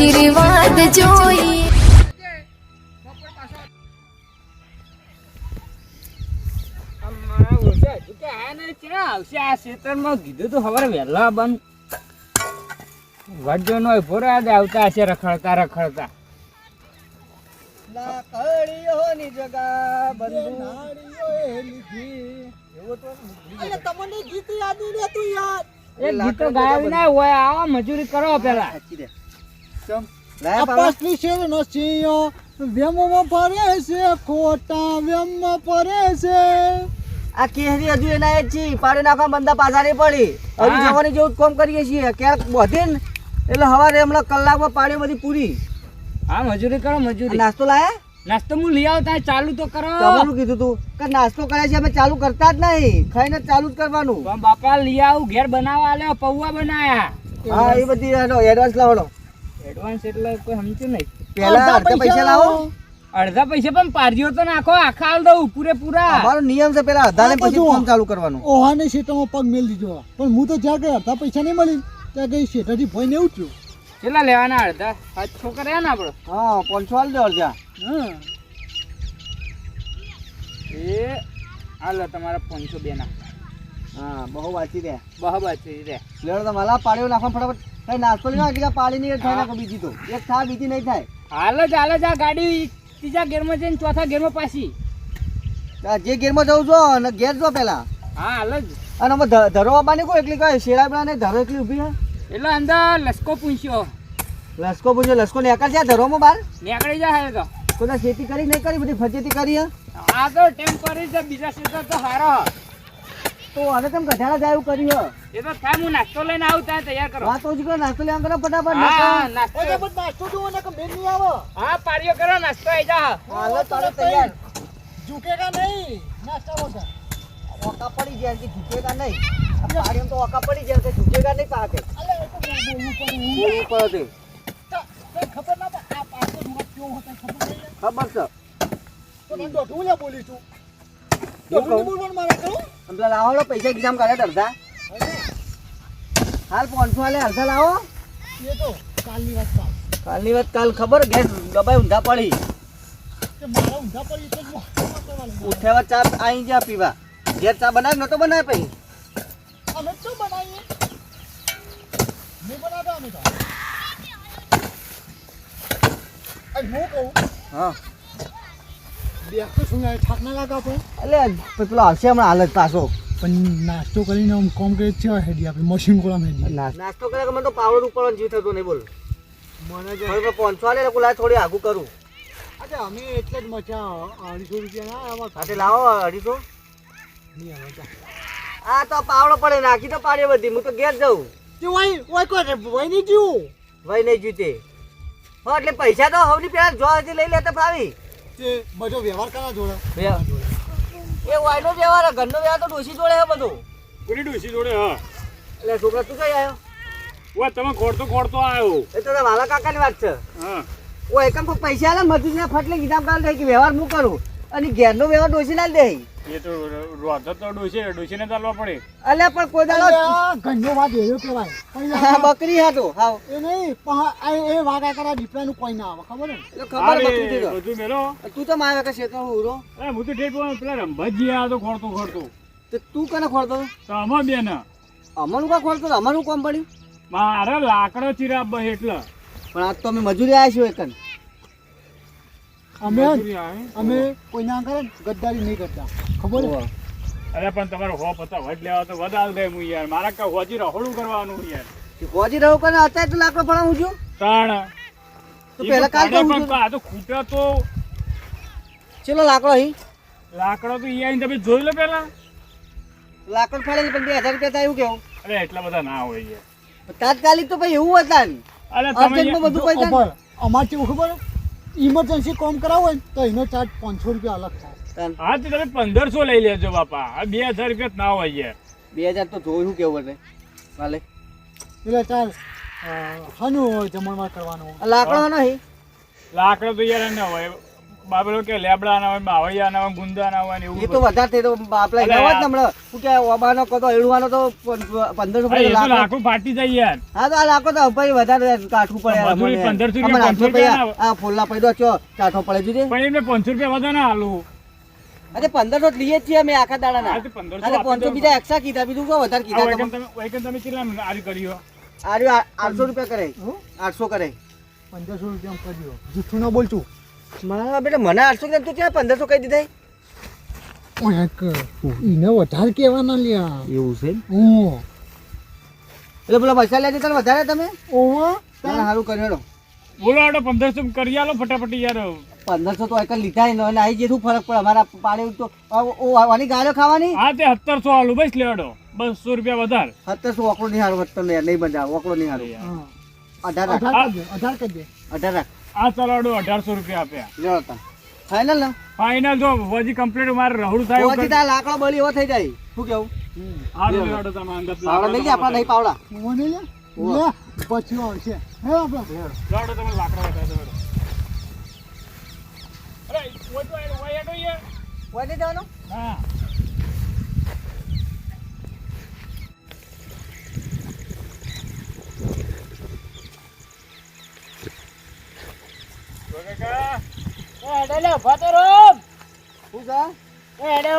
આશીર્વાદ જોઈએ. કીધું તો ખબર વહેલા બંધ વજો નો ભોરે આજે આવતા હશે રખડતા રખડતા. લાકડીઓની જગા બંદૂકીઓએ લીધી. એવો તો અરે તમને ગીત યાદ નહીં રહેતું યાર. એ ગીતો ગાય ના હોય, આવો મજૂરી કરો પેલા. ચમ આપસની શેરનો સિંહો વેમમાં ફરે છે, ખોટા વેમમાં ફરે છે. આ કેહરી હજુ એના જ છે, પાડી નાખવા બંદા પાછા નહીં પડી. હજુ જવાની જેવું જ કામ કરીએ છીએ. ક્યાંક વધે ને એટલે હવારે હમણાં કલાકમાં પાડી બધી પૂરી. હા મજૂરી કરો મજૂરી. નાસ્તો લાયા? નાસ્તો હું લઈ આવતા ચાલુ તો કરો. તમારું કીધું તું કે નાસ્તો કરે છે, અમે ચાલુ કરતા જ નહીં, ખાઈને ચાલુ જ કરવાનું. પણ બાપા લઈ આવું ઘેર બનાવવા આલ્યો, પૌવા બનાયા. હા એ બધી એડવાન્સ લાવવાનો. એડવાન્સ એટલે કોઈ સમજ્યું નહીં. પહેલા અડધા પૈસા લાવો. અડધા પૈસા પણ પારજીઓ તો નાખો, આખા આલ દઉં પૂરેપૂરા. અમારો નિયમ છે પેલા અડધા ને પછી કામ ચાલુ કરવાનું. ઓહાને શેઠામાં પગ મેલ દીધો. પણ હું તો જ્યાં ગઈ અડધા પૈસા નહીં મળી ત્યાં ગઈ શેઠાથી ભોઈને ઉઠ્યો. કેટલા લેવાના? અડધા 500 કર્યા ને આપડે. હા 500 આલ દે અડધા. હા એ હાલો તમારા 502 ના. હા બહુ વાંચી દે. બરાબર છે રે. લેડો તો માલા પાડ્યો નાખવા ફટાફટ. કઈ નાસ્તો લેવા કે પાડી નહીં થાય નાખો બીજી તો. એક થા બીજી નહીં થાય. હાલ જ આ ગાડી ત્રીજા ગેરમાં જઈને ચોથા ગેરમાં પાછી. જે ગેરમાં જવું છો અને ઘેર જો પેલા. હા હાલ જ. અને અમે ધરો બાબાની કોઈ એકલી કહે શેરા બના ને ધરો એકલી ઊભી હે. એટલે અંદર લસકો પૂછ્યો. લસકો પૂછ્યો લસકો નેકળ છે ધરોમાં બાર. નીકળી જાય તો. કોઈ ખેતી કરી નહીં કરી બધી ફજેતી કરી હે. આ તો ટેમ્પરરી છે, બીજા ક્ષેત્ર તો હારો. તો હવે તમે ગધાડા જાય એવું કર્યું હે. એ તો થાય, હું નાસ્તો લઈને આવું ત્યાં તૈયાર કરો. વાત તો જ કરો નાસ્તો લેવા કરો ફટાફટ. હા નાસ્તો. એ બધું નાસ્તો જોવો ને કે બેન નહીં આવો. હા પાડીઓ કરો, નાસ્તો આવી જા. હાલો તારે તૈયાર. ઝૂકેગા નહીં નાસ્તા વગર. ઓકા પડી જાય કે ઝૂકેગા નહીં. આ પાડીઓ તો ઓકા પડી જાય કે ઝૂકેગા નહીં પાકે. અલે એ તો બોલવું પડે. બોલવું પડે કઈ ખબર ના પડે આ પાછો મુખ કેવો હતો ખબર નહીં. ખબર છે. તો મને દોઢું લે બોલી તું. દોઢું બોલવાનું મારે કરું. પેલા લાવો પૈસા એક્ઝામ કરે અડધા. હાલ 500 હાલે અડધા લાવો. એ તો કાલની વાત કાલ. કાલની વાત કાલ ખબર ગેસ દબાઈ ઊંધા પડી. કે મારા ઊંધા પડી એટલે જ કરવાનું. ઉઠેવા ચા આઈ જા પીવા. ઘેર ચા બનાવ નતો બનાવે પછી. અમે શું બનાવીએ? નહીં બનાવતા અમે તો. અરે હું કહું હા બે તો શું થાક ના લાગે આપણે. એટલે પેલો આવશે હમણાં હાલ જ પાછો. પણ નાસ્તો કરીને આમ કોમ કરે છે હેડી આપણે મશીન કોલામ હેડી. નાસ્તો કરે કે મને તો પાવર ઉપર જીવ થતો નહીં બોલ. મને જો 500 હાલે એટલે લાય થોડી આગું કરું. અચ્છા અમે એટલે જ મચા 250 રૂપિયા ના આવા સાથે લાવો 250. નહીં આવે. આ તો પાવડો પડે નાખી તો પાડે બધી. હું તો ઘેર જાઉં. તે ઓય કોઈ વઈ નહીં જીવું. ભાઈ નહીં જીતે. હા એટલે પૈસા તો હવની પેલા જો હજી લઈ લેતા ભાવી. તે બધો વ્યવહાર કરા જોડે. એ વાયનો વ્યવહાર ઘરનો વ્યવહાર તો ડોસી જોડે છે બધું. પૂરી ડોસી જોડે. હા એટલે છોકરા તું કઈ આવ્યો? વા તમે ખોડતો આવ્યો. એ તો મારા કાકાની વાત છે. હા ઓ એકમ પૈસા આલે મજૂરીને ફટલે કિતાબ કાલ થઈ કે વ્યવહાર હું કરું અને ઘેરનો વ્યવહાર ડોસી ના દે. એ તો રોધત તો ડોસીને ચાલવા પડે. અલ્યા પણ કોઈ દાડો ઘરનો વાત એવો કહેવાય. બકરી હતો હાવ. એ નહીં પણ એ વાગા કરા દીપડાનું કોઈ ના આવે ખબર ને. એટલે ખબર બકરી તો. બધું મેલો. તું તો મારે કે શેતો ઉરો. અરે હું તો ઠેક પેલા રંભાજી આ તો ખોડતો. તો તું કને ખોરતો? તો આમાં બેન અમારું કા ખોરતો? અમારું કોમ પડ્યું. મારે લાકડો ચીરા બસ એટલે. પણ આજ તો અમે મજૂરી આવ્યા છીએ એકન. અમે કોઈના આગળ ગદ્દારી નહીં કરતા ખબર ને. અરે પણ તમારો હો પતા વડ લેવા તો વધાલ દે હું યાર. મારા કા હોજી રહોડું કરવાનું યાર. હોજી રહો કને અત્યારે તો લાકડો ભણાવું છું. તાણ તો પેલા કાલ તો પણ આ તો ખૂટ્યો તો ચલો લાકડો અહીં. લાકડો તો ઈ આઈને તમે જોઈ લો પેલા. લાકડો ફાડે પણ 2000 રૂપિયા થાય એવું કેવું? અરે એટલા બધા ના હોય યાર. તાત્કાલિક તો ભાઈ એવું હતા ને. અરે તમે અર્જન્ટમાં બધું પૈસા. અમારે કેવું ખબર ઇમરજન્સી કોમ કરાવો ને તો એનો ચાર્જ 500 રૂપિયા અલગ થાય. હા તો તમે 1500 લઈ લેજો બાપા. આ 2000 રૂપિયા ના હોય યાર. 2000 તો જોયું કેવું એટલે વાલે. એટલે ચાલ હાનું જમણવાર કરવાનું. લાકડો નહીં. લાકડો તો યાર ના હોય. બાબલો કે લેબડા ના હોય, બાવળિયા ના હોય, ગુંદા ના હોય ને એવું એ તો વધારે થઈ તો આપલા અલે એના વાત યાર. ને હમણાં શું કે ઓબાનો કહો તો એડવાનો તો 1500 અરે, એ તો લાખ. લાખો ફાટી જાય યાર. હા તો આ લાખો તો ભાઈ વધારે કાઠું પડે યાર મજૂરી અમને. 1500 અમારે 800 રૂપિયા રૂપિયા આ ફૂલના પૈદો ચો કાઠો પડે જોઈએ. પણ એમને 500 રૂપિયા વધારે ના આલું. અરે 1500 જ લઈએ જ છીએ અમે આખા દાડાના. હા, તો 1500 અરે 500 આપી બીજા એક્સ્ટ્રા કીધા, બીજું શું વધારે આ કીધા વૈકન તમે? તમે કેટલા આરી કર્યો? આ રહ્યું 800 રૂપિયા કરે, 800 કરે. 1500 રૂપિયા કરજો જૂઠું ના બોલતું મારા બેટા મને 800 કીધા, તું ક્યાં 1500 કહી દીધા? ઓય કે ઈને વધારે કહેવાના લ્યા એવું છે હું એટલે પેલા પૈસા લેજે તને વધારે તમે ઓવા સારું કર્યો હેડો. બોલો આડો 1500 કરી આલો ફટાફટ યાર. 1500 તો એક લીધા ય ન અને આવી જે શું ફરક પડે અમારા પાડે તો આની ગાળો ખાવાની. હા તે 1700 આલું બસ લેડો, 200 રૂપિયા વધારે. 1700 ઓકળો નહીં હારું વધતો ને નહીં મજા આવે, ઓકળો નહીં હારું. 18 રાખ, 18 કરજે 18 રાખ. આ ચલાડો 1800 રૂપિયા આપ્યા. લ્યો તા ફાઇનલ ને ફાઇનલ જો હજી કમ્પ્લીટ મારે રહુડું થાય એવું પછી કરી- તાર લાકડો બળી એવો થઈ જાય. શું કેવું? હારું લેડો તમે અંદર પાવડા લઈ લે, આપણા નહીં પાવડા. મને લે લે પછી આવશે હે આપણે લાડો તમે લાકડા વધારે દો. અરે ઓય તો ઓય હેડો યાર. વધી જવાનું? હા તો કાકા શું છે? અરે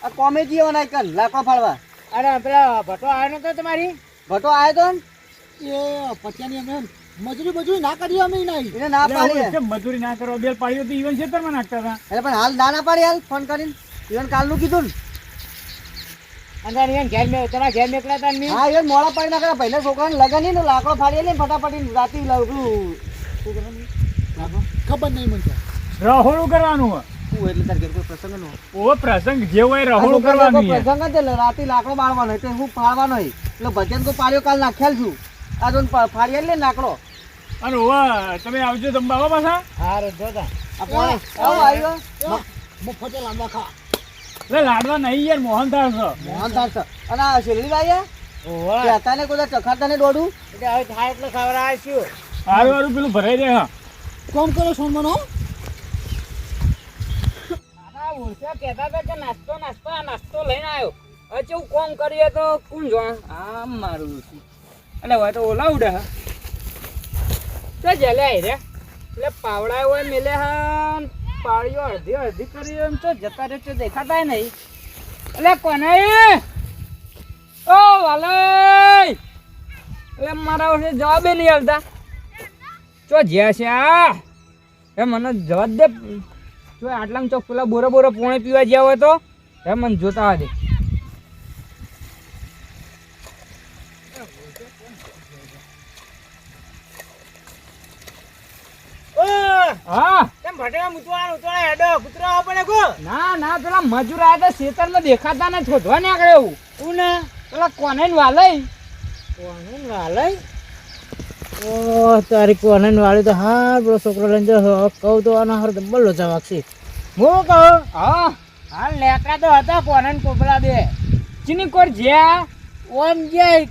આ કોમેડી એવો નાયકન લાકડો ફાડવા. પેલા ભટ્ટો આવ્યો નતો તમારી? ભટો આવ્યો તો ને એ પત્યાની અમે મજૂરી ના કરીએ અમે નહીં એને ના પાડી. કેમ મજૂરી ના કરો? બેલ પાડ્યો તો ઈવન ખેતરમાં નાખતા હતા. એટલે પણ હાલ ના પાડી હાલ ફોન કરીને. ઈવન કાલનું કીધું ને. અંદર ઈવન ઘેર મેં તમારા ઘેર મેકલા હતા ને મેં? હા ઈવન મોડા પાડી નાખે ભાઈને છોકરાને લગન નહીં ને લાકડો ફાડી લે ફટાફટ રાતે પેલું શું કહેવાનું? ખબર નહીં મને રહોળું કરવાનું હોય. શું એટલે તાર ઘેર કોઈ પ્રસંગ ન હોય? ઓ પ્રસંગ જે હોય રહોળું કરવાનું યાર. પ્રસંગ જ એટલે રાતે લાકડો બાળવાનો એટલે હું ફાડવાનો હોય. એટલે ભજન તો પાડ્યો કાલ નાખ્યાલ છું. આ તો ફાડી લે લાકડો. અને ઓવા તમે આવજો તમે બાબા પાછા. હારું જોતા. આ કોણે? આવો આવ્યો. મફતે લાંબા ખા એટલે લાડવા નહીં યાર, મોહનથાળ છે. મોહનથાળ છે. અને આ શેરડી ભાઈ ઓવા. કહેતા ને કોઈ ચખાતા ને દોડું. એટલે હવે થાય એટલે ખવડાવે છું. હારું હારું પેલું ભરાઈ દે. હા કોમ કરો સોનમનો દાદા ઓળખ્યા કહેતા હતા કે નાસ્તો લઈને આવ્યો. હવે કેવું કોમ કરીએ તો કોણ જોવા? આમ મારું એટલે હવે તો ઓલાવડે હા તો જલ્યા રે એટલે પાવડા હોય મેલે હા પાળીઓ અડધી કરી એમ તો જતા રહે તો દેખાતા નહીં. એટલે કોને ઓ વાલય એટલે મારા વર્ષે જવાબે નહીં આવતા. ચો જ્યાં છે આ એ મને જવાબ દે. જો આટલામાં ચોક પેલા બોરો પોણે પીવા જ્યાં હોય તો એ મને જોતા દે. હા ના પેલા મજૂર આયા તા ખેતરમાં દેખાતા ને શોધવા નીકળે એવું. હું ને પેલા કોને વાલય તારી કોને વાળી તો હા પેલો છોકરો લઈને કહું તો આના હાર ડબલ લોચા વાગશે. હું કહું હા હા લેકા તો હતા કોને પોપડા બે ચીની કોર જ્યાં ઓમ જ્યાં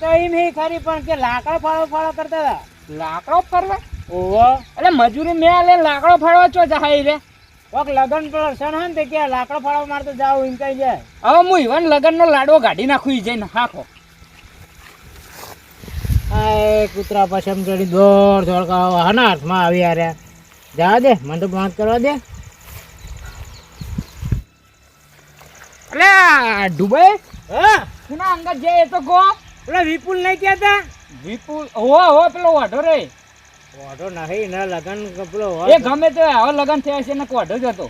તો એમ નહીં ખરી પણ કે લાકડો ફાળો કરતા હતા. લાકડો ફરવા ઓહો એટલે મજૂરી મેં લે લાકડો ફાળવા ચો જાય રે કોક લગન પ્રસંગ હોય ને તે કે લાકડો ફાળવા મારતો જાવ એમ કઈ જાય. હવે હું ઈવન લગનનો લાડવો કાઢી નાખું ઈ જઈને હાખો. આ કૂતરા પાછળ ચડી દોડ કરવા હાના હાથમાં આવી રહ્યા. જવા દે મને તો વાત કરવા દે. અલે ડુબઈ હા સુના અંગત જાય એ તો કહો. પેલા વિપુલ નહીં કહેતા? વિપુલ હો પેલો વાઢો રે. વાઢો નહીં ને લગન પેલો એ ગમે તે હવે લગન થયા છે ને વાઢો જ હતો.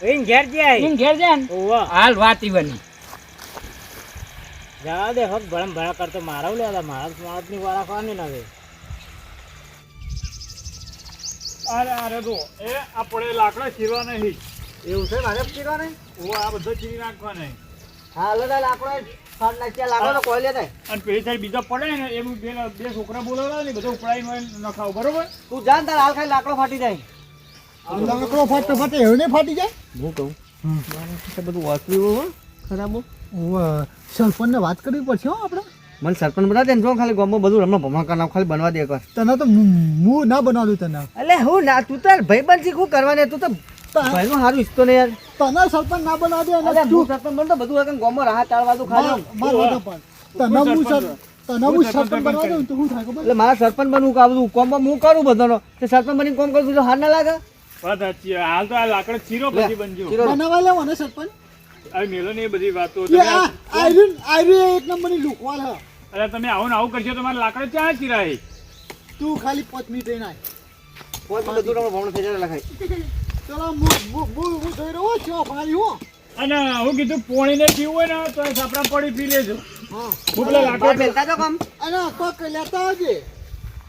એમ ઘેર જાય ને હાલ વાત ઈવાની. જવા દે હક ભળમ ભળા કરતો મારા લેવા મારા ની વાળા ખાવાની ને હવે. અરે તો એ આપણે લાકડા ચીરવા નહીં. એવું છે મારે ચીરો નહીં. ઓ આ બધો ચીરી નાખવા નહીં. હા લો લાકડો ફાડ નાખ્યા લાકડો તો કોઈ લે થાય. અને પેલી સાઈડ બીજા પડે ને એમ બે છોકરા બોલાવડા ને બધું ઉપડાઈને નખાવ બરોબર. તું જાન તાર હાલ ખાઈ લાકડો ફાટી જાય. લાકડો ફાટતો ફાટે એવું નહીં ફાટી જાય હું કહું બધું વાસવી ખરાબ. સરપંચને વાત કરવી પડશે હો આપણે મને સરપંચ બના દે ને જો ખાલી ગામમાં બધું રમણ ભમણ કરી નાખ, ખાલી બનવા દે એકવાર. તને તો હું ના બનાવું તને. એટલે હું ના તું તાર ભાઈબંધ શીખું કરવાની, તું તો ભાઈનું સારું ઈચ્છતો ને યાર. તને સરપંચ ના બનાવ દે અને અરે તું હું સરપંચ બનતો બધું એકમ ગામમાં રાહ ટાળવા દઉં ખાલી. માર વાતો પણ તને હું સરપંચ બનાવ દઉં તો શું થાય ખબર? એટલે મારા સરપંચ બનવું કાં બધું કોમ હું કરું બધાનો, તે સરપંચ બની કોમ કરું તો હાર ના લાગે? વાત સાચી. હાલ તો આ લાકડો ચીરો પછી બનજો. ચીરો. બનાવા લેવો ને સરપંચ. હવે મેલો ને એ બધી વાતો. એ આયરન એક નંબરની લુકવાલ હ. અરે તમે આવું ને આવું કરશો તો મારે લાકડો ક્યાં ચીરાય? તું ખાલી 5 મિનિટ રહીને આય. કોઈ પણ બધું રમણ ભમણ થઈ જાય લખાય. ચલો હું જોઈ રહ્યો છું ભાઈ હો. અને હું કીધું પોણીને પીવું હોય ને તો સાપડા પડી પી લેજો. હા હું પેલા બહાર લાકડો બેસતા જો કામ. અને કોક લેતા આવજે.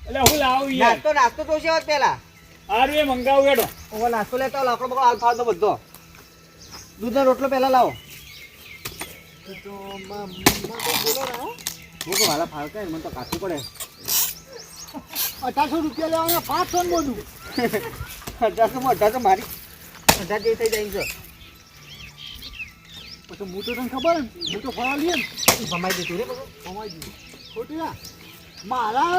એટલે હું લાવું યાર. નાસ્તો તો છે હોત પેલા. હારું એ મંગાવું એડો. ઓવો નાસ્તો લેતા આવો, લાકડો બકડો હાલ ફાળ દો બધો. દૂધનો રોટલો પહેલા લાવો. તો માં બોલો રા. હું તો વાલા ફાળ કાંઈ મને તો કાચું પડે. 1800 રૂપિયા લેવાના 500 બોલું. 1800 મારી 18 જેવી થઈ જાય છે. પછી હું તો તને ખબર ને હું તો ફળા લઈએ ને ઈ ભમાઈ દીધું રે બધું. ખવાઈ ગયું ખોટી ના મારા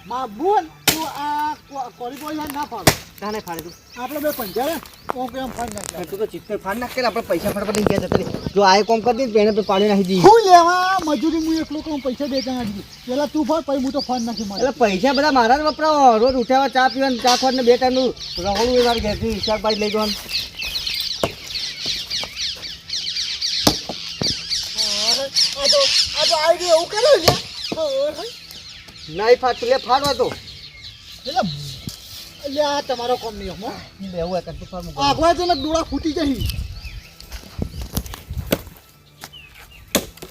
માં બોલ તું આ કોરી બોલ ના ફાડો કાને ફાડે તું? આપણે બે પંજારે કોમ કેમ ફાડ નાખ્યા તું તો ચિત્તર ફાડ નાખ કે આપણે પૈસા ફટફટ ગયા જતા રહી. જો આ કોમ કરી દે એને પાડી નાખી દી. હું લેવા મજૂરી હું એકલો કોમ પૈસા દેતા નથી પેલા તું ફાડ પછી હું તો ફાડ નાખી મારે એટલે પૈસા બધા મારા જ વપરાવો. રોજ ઉઠ્યા ચા પીવાનું, ચા ખાવાનું, 2 ટાઈમનું રહોડું એ મારી ઘેરથી શાકભાજી લઈ જવાનું. આ તો આઈડિયા એવું કર્યું છે નહીં ફાટતું લે ફાડવા તો. એટલે આ તમારો કોમ નહીં હો બેવું એક તું ફાડ મૂકો. આગળ છે ને ડોળા ફૂટી જઈ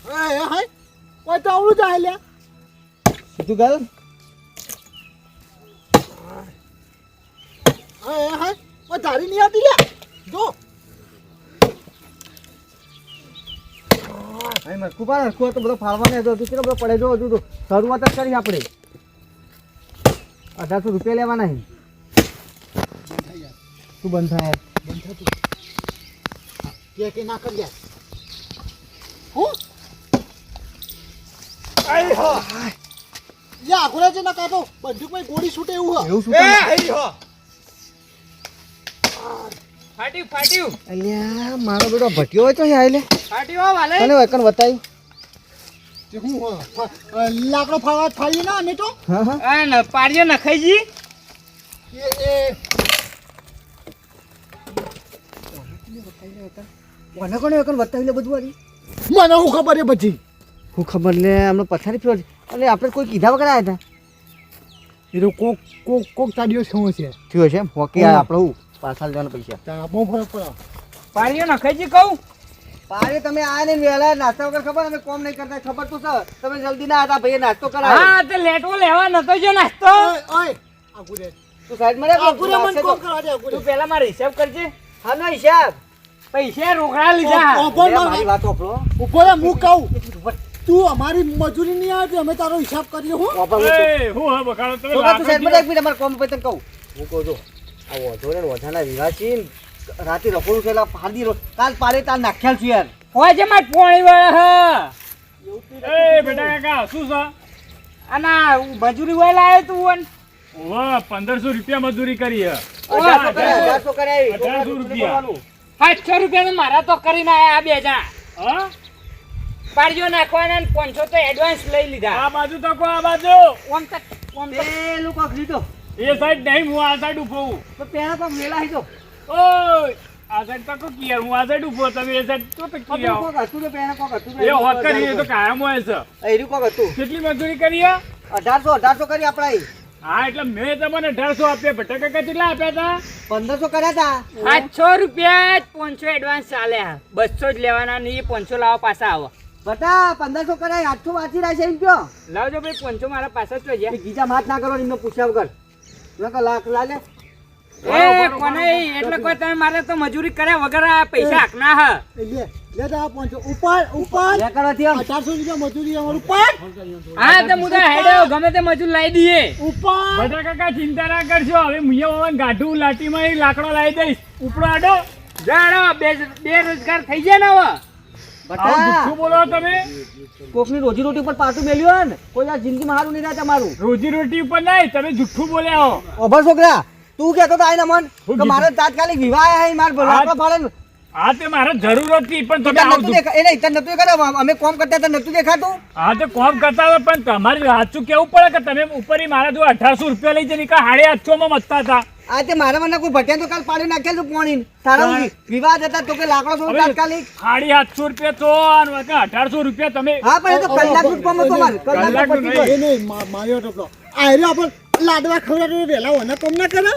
હા હા ઓય તો આવડું જાય લ્યા સીધું ગાલ. હા હા ઓય ધારી નહીં આવતી લ્યા જો અહીં મરકું પાડ, હરકું તો બધો ફાળવાનો હતો. તું કેટલો બધો પડે જો હજુ તો શરૂઆત જ કરી આપણે. 1800 રૂપિયા લેવાના છે. તું બંધ થાય બંધ થતું કે ના કરી ગયા હું આઈ હો. યા આગળ છે ના કાતો બંદૂકમાં ગોળી છૂટે એવું હા એવું શું ફાટ્યું. અલ્યા મારો બેટો ભટ્યો હોય તો હે આલે ફાટ્યું વાલે. તને વકન બતાવ્યું. તે હું લાકડો ફાળવા ફાળી ના ને તો હા હા આ ન પાડ્યો નખાઈજી. એ કોને કોને વકન બતાવી લે બધું આરી. મને હું ખબર એ પછી હું ખબર લે હમણાં પથારી ફેર એટલે આપણે કોઈ કીધા વગર આવ્યા હતા. એ તો કોક તાડીઓ શું છે થયો છે એમ હોકી આપણે હું પાછા જવાના પૈસા. તા બહુ ફરક પડે પાડ્યો નખાઈજી કહું. પારે તમે આ ને વેલા નાસ્તા વગર ખબર અમે કોમ નહીં કરતા ખબર તો છે. તમે જલ્દી ના હતા ભાઈ નાસ્તો કરાવો. હા તે લેટવો લેવા નતો જો નાસ્તો. ઓય આગુરે તું સાઈડ માં રે. આગુરે મને કોમ કરવા દે આગુરે તું પેલા મારો હિસાબ કરજે. હાનો હિસાબ. પૈસા રોકડા લીધા. લે, મારી વાત ઓપરો. ઉપર હું કહું તું અમારી મજૂરી નહીં આવે અમે તારો હિસાબ કરીએ હું ઓપરો એ હું હા બખાડો તમે તું લાકડો સાઈડ માં એક મિનિટ અમાર કોમ પર તને કહું. હું કહું છું આ વધો ને વધાના વિવાસી રાતે રખોડું થયેલા ફાડી કાલ પારે તાર નાખ્યાલ છું યાર. હોય છે માર પોણી વાળા હ. એ બેટા કાકા શું છે? આના મજૂરી હોય લાયો તું વન. વાહ 1500 રૂપિયા મજૂરી કરી હે. 1800 કર્યા, 1800 રૂપિયા. 800 રૂપિયા મારા તો કરીને આયા આ બે જણા. હા પાડ્યો નાખવાના ને 500 તો એડવાન્સ લઈ લીધા. આ બાજુ તો કો આ બાજુ. ઓમ તો પેલું કોક લીધો એ સાઈડ નહીં હું આ સાઈડ ઉભો હું. તો પેલા કોક વેલા લીધો. ઓય આ સાઈડ તો કો કિયાર હું આ સાઈડ ઉભો તમે એ સાઈડ તો કિયાર. કોક હતું તો પેલા કોક હતું. એ હોત કરી એ તો કાયમ હોય છે. એરી કોક હતું. કેટલી મજૂરી કરી હે? 1800 કરી આપણા ઈ. હા એટલે મેં તમને 1800 આપ્યા બેટા કાકા કેટલા આપ્યા હતા? 1500 કર્યા હતા. 800 રૂપિયા 500 એડવાન્સ ચાલે. 200 જ લેવાના ને એ 500 લાવો પાછા આવો. બટા 1500 કરાય 800 વાંચી રહ્યા છે એમ કયો. લાવજો ભાઈ 500 મારા પાસે જ છે. એ ગીજા માત ના કરો એમને પૂછ્યા વગર. નકર લાખ લાલે. એ કોને એટલે કોઈ તમે મારે તો મજૂરી કર્યા વગર આ પૈસા હાકના હ. લે તા પહોંચો ઉપર લે કરવાથી આમ 1800 રૂપિયા મજૂરી અમારું ઉપર હા તો મુદા હેડો ગમે તે મજૂર લાવી દઈએ. ઉપર બેટા કાકા ચિંતા ના કરશો હવે મુયે ગાઢું લાટીમાં ઈ લાકડો લાવી દઈશ ઉપડો આડો. જાણો બેરોજગાર થઈ જાય ને હવે. આવું જુઠ્ઠું બોલો તમે. કોકની રોજી રોટી ઉપર પાટું મેલ્યું ને કોઈ આ જિંદગીમાં હારું નહીં રહે તમારું. રોજી રોટી ઉપર નહીં, તમે જુઠ્ઠું બોલ્યા હો. ઓભર છોકરા તું કહેતો તો આઈને મન હું કે મારે તાત્કાલિક વિવાહ હે માર લાકડો ફાડે ને હા તે મારે જરૂર હતી પણ તમે તને આવું નતું દેખા એને ઇતન નતું દેખાતું અમે કોમ કરતા હતા નતું દેખાતું હા તે કોમ કરતા હતા પણ તમારે સાચું કેવું પડે કે તમે ઉપર મારા જો 1800 રૂપિયા લઈ જઈને કા 850 માં મતતા હતા. આ તે મારા મને કોઈ ભટ્યા તો કાલ પાડી નાખેલું પોણી તારા વિવાહ હતા તો કે લાકડો તો તાત્કાલિક 750 રૂપિયા તો અને 1800 રૂપિયા તમે હા પણ એ તો કલાક નું કામ હતું મારે કલાક કલાકનું પછી એ નહીં માર્યો ટપલો આયરો આપણે લાડવા ખવડાવે વેલા હોને કોમ ના કરે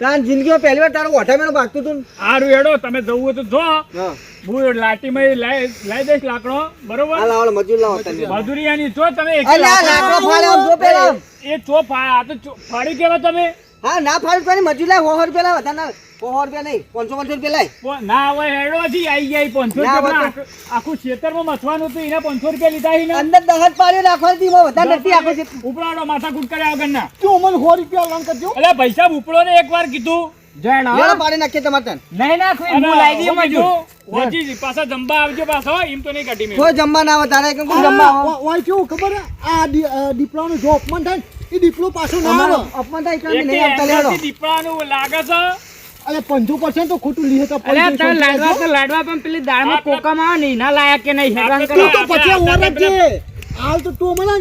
તાન જિંદગીમાં પહેલી વાર તારો ઓઠામેનું ભાગતું હતું સારું હેડો તમે જવું હોય તો જો હા હું લાટીમાં લઈ દઈશ લાકડો બરોબર આ લાવો મજૂર લાવો તને મજૂરિયાની જો તમે એક અલ્યા લાકડો ફાડે આમ જો પેલા એ ચો આ તો ફાડી કેવા તમે હા ના ફાડું તો મજૂર લાવ 100 રૂપિયા લાવ વધારે 100 રૂપિયા નહીં 500 રૂપિયા લાય ના હવે હેડોથી આવી જાય 500 ના, રૂપિયા આખું ખેતરમાં મથવાનું હતું એને 500 રૂપિયા લીધા એને અંદર દહત પાડ્યો નાખવાથી બહુ વધારે નથી આખો છે ઉપરાડો માથા કૂટ કર્યા વગરના તું મને 100 રૂપિયા લોન કરજો એટલે પૈસા ઉપડો ને એકવાર કીધું લેવા પાડી નાખીએ તમારે તને નહીં નાખવી હું લાવી દઈએ મજૂર. હોજી પાછા જમવા આવજો પાછો એમ તો નહીં કાઢી મેં કોઈ જમવા ના આવે તારે કોઈ જમવા આવે ઓય કેવું ખબર હે? આ દીપડાનો જો અપમાન થાય ને, એ દીપડો પાછો ના આવે અપમાન થાય કે નહીં આવતા લેડો દીપડાનું લાગે છે અલે 50% તો ખોટું લીધે તો અલ્યા તાર લાડવા પણ પેલી દાળમાં કોકામાં આવે ને એના લાયક કે નહીં હેરાન આપણે કરે. તું તો પછી ઓરખજે હાલ તો તું મને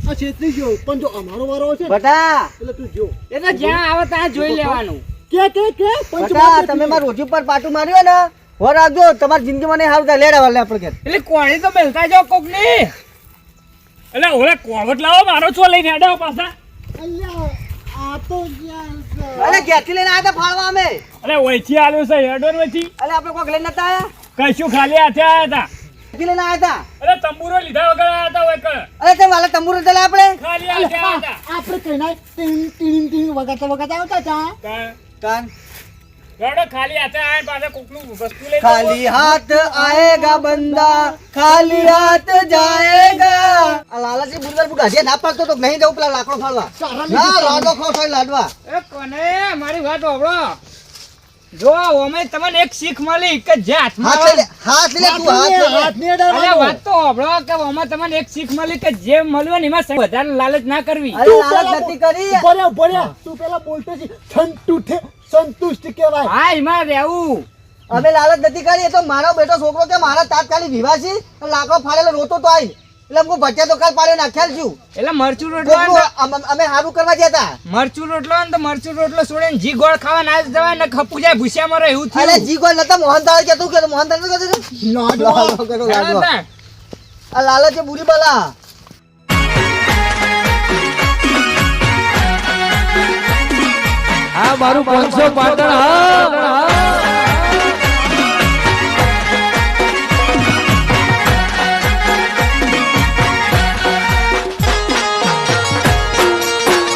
આ છેતરી ગયો પણ જો અમારો વારો આવશે ને, બટા એટલે તું જો એટલે જ્યાં આવે ત્યાં જોઈ લેવાનું. કે બટા તમે મારા રોજી પર પાટું માર્યો ને હો રાખજો તમારી જિંદગીમાં નહીં હારું થાય લેડા વાલે આપણે ઘેર એટલે કોણી તો બેલતા જાઓ કોક ની. એટલે ઓલે કોવટ લાવો મારો છો લઈને હેડાઓ પાછા અલ્યા આ તો યાર અરે ઘેરથી લઈને આવ્યા તા ફાળવા અમે અરે ઓયથી આલ્યો છે હેડોર વેથી અરે આપણે કોક લઈને નતા આવ્યા કશું ખાલી હાથે આવ્યા હતા ઘેરથી લઈને આવ્યા તા અરે તંબુરો લીધા વગર આવ્યા હતા ઓય કણ. અરે તે વાલા તંબુરો ચાલે આપણે ખાલી હાથે આવ્યા હતા આપણે કહીને ટીન વગાતા આવતા હતા કાન હેડો ખાલી હાથે આવ્યા પાછા કોકનું વસ્તુ લઈ ખાલી હાથ આએગા બંદા ખાલી હાથ જાએગા આ લાલાજી બુંદર બુગાજે ના પાડતો તો નહીં જવું પેલા લાકડો ફાળવા ના લાડો ખો સોય લાડવા એ કોને મારી વાત સાંભળો. જો અમે તમને એક શીખ મળી કે જે હાથમાં હાથ લે તું હાથ લે હાથ ને અલ્યા વાત તો સાંભળો કે અમે તમને એક શીખ મળી કે જે મળ્યું ને એમાં વધારે લાલચ ના કરવી. અરે લાલચ નથી કરી ભર્યા તું પેલા બોલતો છે સંતુષ્ટ કહેવાય હા એમાં રહેવું. અમે લાલચ નથી કરી એ તો મારો બેટો છોકરો કે મારા તાત્કાલિક વિવાહ છે લાકડો ફાડેલો રોતો તો આઈ એટલે હું ભટ્યા તો કાલ પાડ્યો નાખ્યાલ છું એટલે મરચું રોટલો ને તો- અમે હારું કરવા જતા મરચું રોટલો ને તો મરચું રોટલો છોડીને જી ગોળ ખાવા ના જ જવાય ને ખપુ જાય ભૂસ્યામાં રહે એવું અરે થયું. જી કોઈ નતા મોહનથાળ કે તું કે મોહનથાળ નતો કહેતો લાડવા આ લાલચ એ બુરી બલા હા મારું 500 પાટણ હા